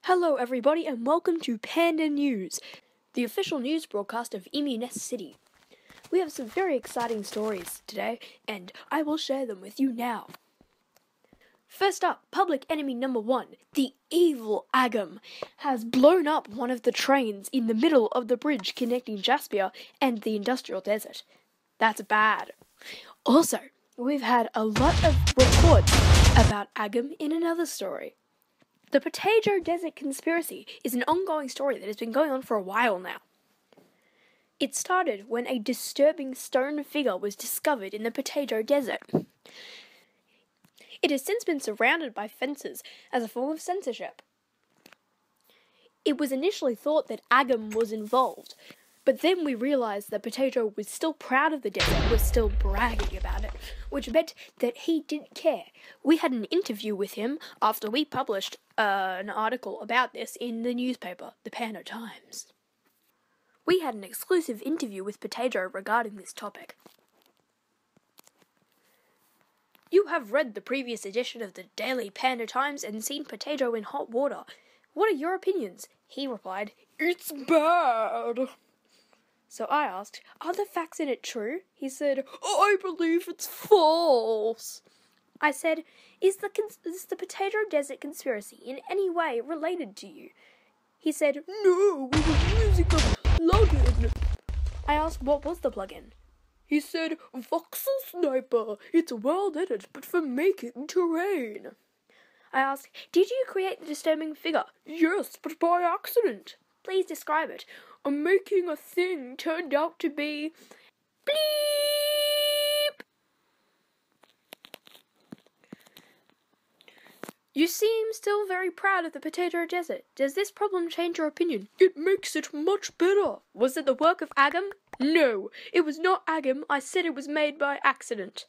Hello everybody and welcome to Panda News, the official news broadcast of ENC City. We have some very exciting stories today and I will share them with you now. First up, public enemy number 1, the evil Agam, has blown up one of the trains in the middle of the bridge connecting Jasper and the industrial desert. That's bad. Also, we've had a lot of reports about Agam in another story. The Potato Desert Conspiracy is an ongoing story that has been going on for a while now. It started when a disturbing stone figure was discovered in the Potato Desert. It has since been surrounded by fences as a form of censorship. It was initially thought that Agam was involved, but then we realised that Potato was still proud of the desert, was still bragging about it, which meant that he didn't care. We had an interview with him after we published an article about this in the newspaper, the Panda Times. We had an exclusive interview with Potato regarding this topic. You have read the previous edition of the Daily Panda Times and seen Potato in hot water. What are your opinions? He replied, "It's bad." So I asked, "Are the facts in it true?" He said, "I believe it's false." I said, is the Potato Desert Conspiracy in any way related to you? He said, "No, we were using a plugin." I asked, what was the plugin? He said, "VoxelSniper. It's WorldEdit, but for making terrain." I asked, did you create the disturbing figure? "Yes, but by accident." Please describe it. "I'm making a thing turned out to be bleep." You seem still very proud of the Potato Desert. Does this problem change your opinion? "It makes it much better." Was it the work of Agam? No, it was not Agam. I said it was made by accident.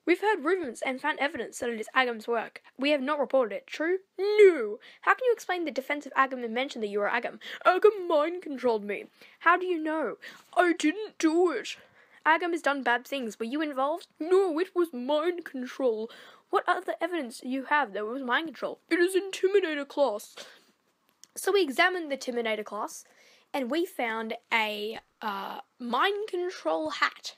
We've heard rumours and found evidence that it is Agam's work. We have not reported it. True? No. How can you explain the defense of Agam and mention that you are Agam? "Agam mind-controlled me." How do you know? "I didn't do it." Agam has done bad things. Were you involved? "No, it was mind control." What other evidence do you have that it was mind control? "It is Intimidator class." So we examined the Intimidator class, and we found a mind control hat.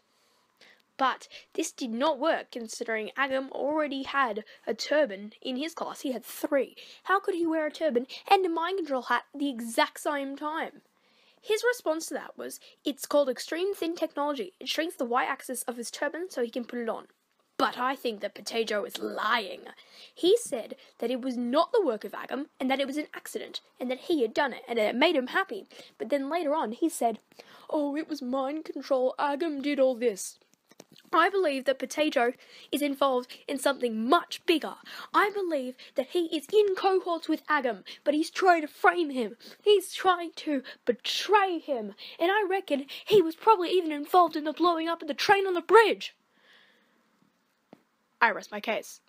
But this did not work considering Agam already had a turban in his class. He had 3. How could he wear a turban and a mind control hat at the exact same time? His response to that was, it's called extreme thin technology. It shrinks the y-axis of his turban so he can put it on. But I think that Potato is lying. He said that it was not the work of Agam and that it was an accident and that he had done it and it made him happy. But then later on he said, "Oh, it was mind control. Agam did all this." I believe that Potato is involved in something much bigger. I believe that he is in cohorts with Agam, but he's trying to frame him. He's trying to betray him. And I reckon he was probably even involved in the blowing up of the train on the bridge. I rest my case.